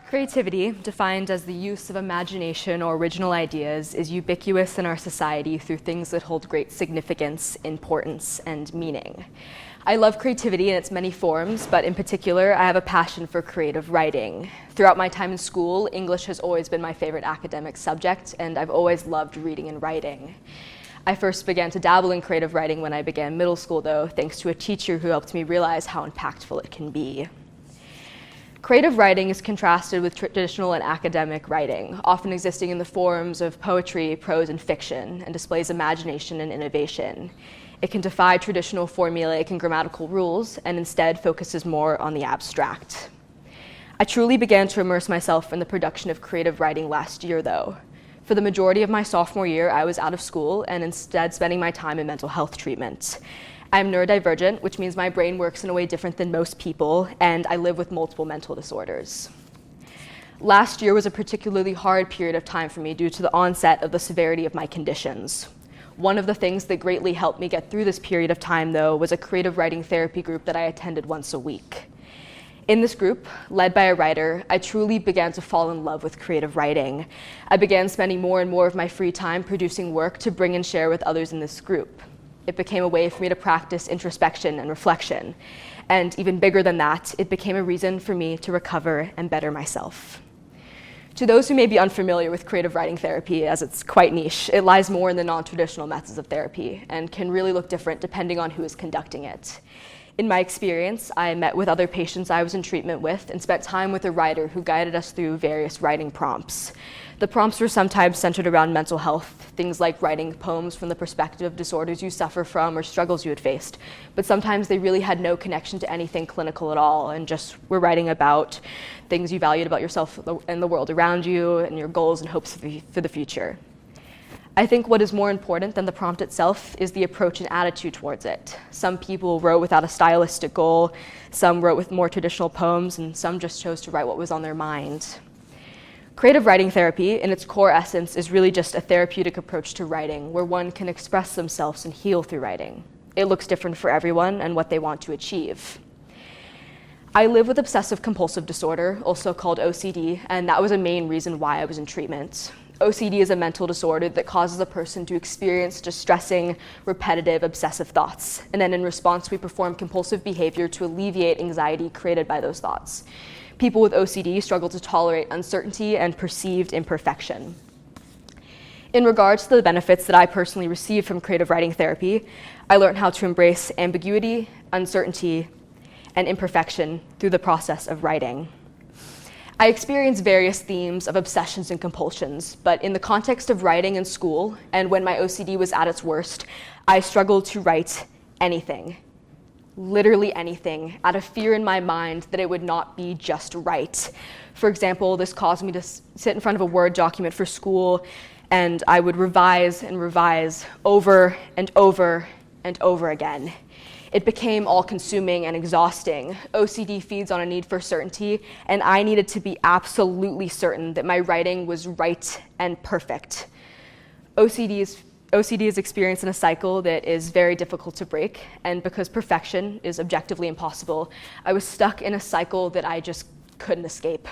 Creativity, defined as the use of imagination or original ideas, is ubiquitous in our society through things that hold great significance, importance, and meaning. I love creativity in its many forms, but in particular, I have a passion for creative writing. Throughout my time in school, English has always been my favorite academic subject, and I've always loved reading and writing. I first began to dabble in creative writing when I began middle school, though, thanks to a teacher who helped me realize how impactful it can be. Creative writing is contrasted with traditional and academic writing, often existing in the forms of poetry, prose, and fiction, and displays imagination and innovation. It can defy traditional formulaic and grammatical rules, and instead focuses more on the abstract. I truly began to immerse myself in the production of creative writing last year, though. For the majority of my sophomore year, I was out of school and instead spending my time in mental health treatment. I'm neurodivergent, which means my brain works in a way different than most people, and I live with multiple mental disorders. Last year was a particularly hard period of time for me due to the onset of the severity of my conditions. One of the things that greatly helped me get through this period of time, though, was a creative writing therapy group that I attended once a week. In this group, led by a writer, I truly began to fall in love with creative writing. I began spending more and more of my free time producing work to bring and share with others in this group. It became a way for me to practice introspection and reflection. And even bigger than that, it became a reason for me to recover and better myself. To those who may be unfamiliar with creative writing therapy, as it's quite niche, it lies more in the non-traditional methods of therapy and can really look different depending on who is conducting it. In my experience, I met with other patients I was in treatment with and spent time with a writer who guided us through various writing prompts. The prompts were sometimes centered around mental health, things like writing poems from the perspective of disorders you suffer from or struggles you had faced. But sometimes they really had no connection to anything clinical at all and just were writing about things you valued about yourself and the world around you and your goals and hopes for the future. I think what is more important than the prompt itself is the approach and attitude towards it. Some people wrote without a stylistic goal, some wrote with more traditional poems, and some just chose to write what was on their mind. Creative writing therapy, in its core essence, is really just a therapeutic approach to writing, where one can express themselves and heal through writing. It looks different for everyone and what they want to achieve. I live with obsessive compulsive disorder, also called OCD, and that was a main reason why I was in treatment. OCD is a mental disorder that causes a person to experience distressing, repetitive, obsessive thoughts. And then in response, we perform compulsive behavior to alleviate anxiety created by those thoughts. People with OCD struggle to tolerate uncertainty and perceived imperfection. In regards to the benefits that I personally received from creative writing therapy, I learned how to embrace ambiguity, uncertainty, and imperfection through the process of writing. I experienced various themes of obsessions and compulsions, but in the context of writing in school and when my OCD was at its worst, I struggled to write anything, literally anything, out of fear in my mind that it would not be just right. For example, this caused me to sit in front of a Word document for school, and I would revise and revise over and over and over again. It became all-consuming and exhausting. OCD feeds on a need for certainty, and I needed to be absolutely certain that my writing was right and perfect. OCD is experienced in a cycle that is very difficult to break, and because perfection is objectively impossible, I was stuck in a cycle that I just couldn't escape.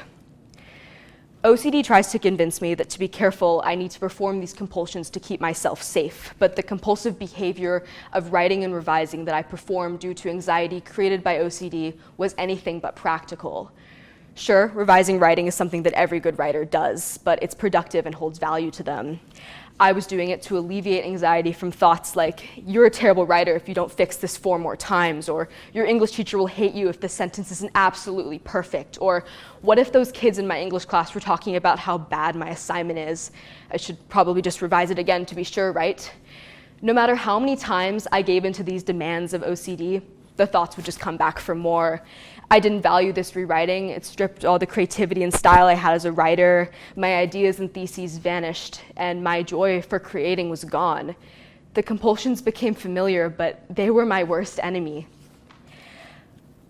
OCD tries to convince me that to be careful, I need to perform these compulsions to keep myself safe, but the compulsive behavior of writing and revising that I performed due to anxiety created by OCD was anything but practical. Sure, revising writing is something that every good writer does, but it's productive and holds value to them. I was doing it to alleviate anxiety from thoughts like, you're a terrible writer if you don't fix this 4 more times, or your English teacher will hate you if this sentence isn't absolutely perfect, or what if those kids in my English class were talking about how bad my assignment is? I should probably just revise it again to be sure, right? No matter how many times I gave into these demands of OCD, the thoughts would just come back for more. I didn't value this rewriting. It stripped all the creativity and style I had as a writer. My ideas and theses vanished, and my joy for creating was gone. The compulsions became familiar, but they were my worst enemy.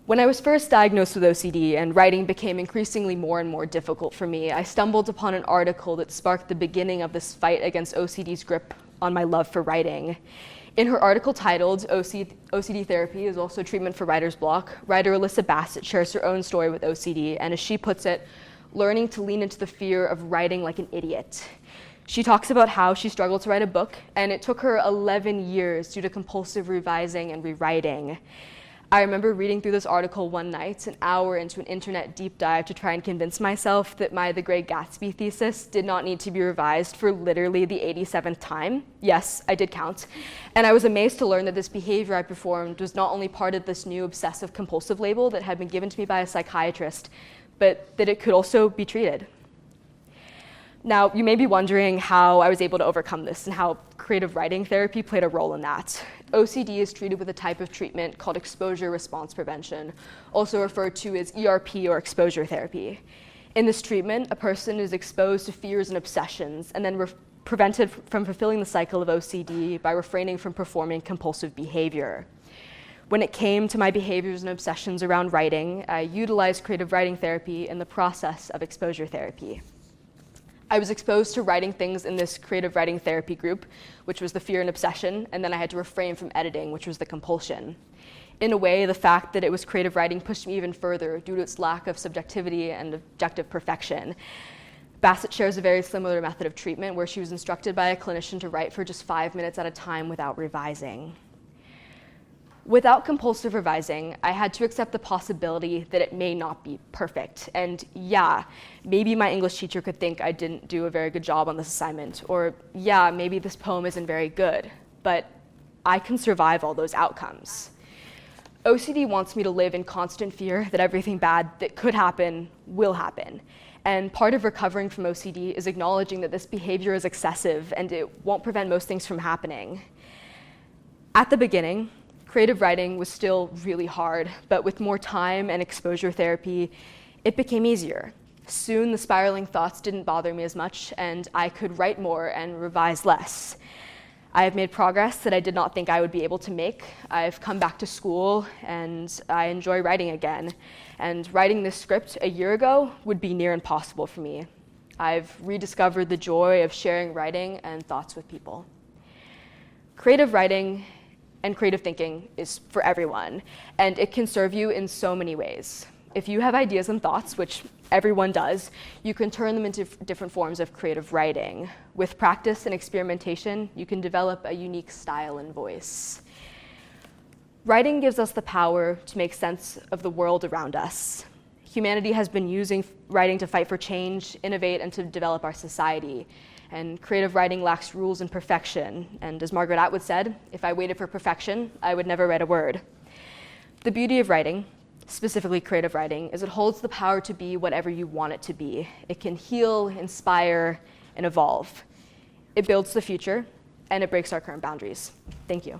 When I was first diagnosed with OCD and writing became increasingly more and more difficult for me, I stumbled upon an article that sparked the beginning of this fight against OCD's grip on my love for writing. In her article titled OCD Therapy is Also Treatment for Writer's Block, writer Alyssa Bassett shares her own story with OCD, and as she puts it, learning to lean into the fear of writing like an idiot. She talks about how she struggled to write a book, and it took her 11 years due to compulsive revising and rewriting. I remember reading through this article one night, an hour into an internet deep dive to try and convince myself that my The Great Gatsby thesis did not need to be revised for literally the 87th time. Yes, I did count. And I was amazed to learn that this behavior I performed was not only part of this new obsessive compulsive label that had been given to me by a psychiatrist, but that it could also be treated. Now, you may be wondering how I was able to overcome this and how creative writing therapy played a role in that. OCD is treated with a type of treatment called exposure response prevention, also referred to as ERP or exposure therapy. In this treatment, a person is exposed to fears and obsessions and then prevented from fulfilling the cycle of OCD by refraining from performing compulsive behavior. When it came to my behaviors and obsessions around writing, I utilized creative writing therapy in the process of exposure therapy. I was exposed to writing things in this creative writing therapy group, which was the fear and obsession, and then I had to refrain from editing, which was the compulsion. In a way, the fact that it was creative writing pushed me even further due to its lack of subjectivity and objective perfection. Bassett shares a very similar method of treatment where she was instructed by a clinician to write for just 5 minutes at a time without revising. Without compulsive revising, I had to accept the possibility that it may not be perfect. And yeah, maybe my English teacher could think I didn't do a very good job on this assignment, or yeah, maybe this poem isn't very good, but I can survive all those outcomes. OCD wants me to live in constant fear that everything bad that could happen will happen. And part of recovering from OCD is acknowledging that this behavior is excessive and it won't prevent most things from happening. At the beginning, creative writing was still really hard, but with more time and exposure therapy, it became easier. Soon, the spiraling thoughts didn't bother me as much, and I could write more and revise less. I have made progress that I did not think I would be able to make. I've come back to school, and I enjoy writing again. And writing this script a year ago would be near impossible for me. I've rediscovered the joy of sharing writing and thoughts with people. Creative writing and creative thinking is for everyone, and it can serve you in so many ways. If you have ideas and thoughts, which everyone does, you can turn them into different forms of creative writing. With practice and experimentation, you can develop a unique style and voice. Writing gives us the power to make sense of the world around us. Humanity has been using writing to fight for change, innovate, and to develop our society. And creative writing lacks rules and perfection. And as Margaret Atwood said, if I waited for perfection, I would never write a word. The beauty of writing, specifically creative writing, is it holds the power to be whatever you want it to be. It can heal, inspire, and evolve. It builds the future, and it breaks our current boundaries. Thank you.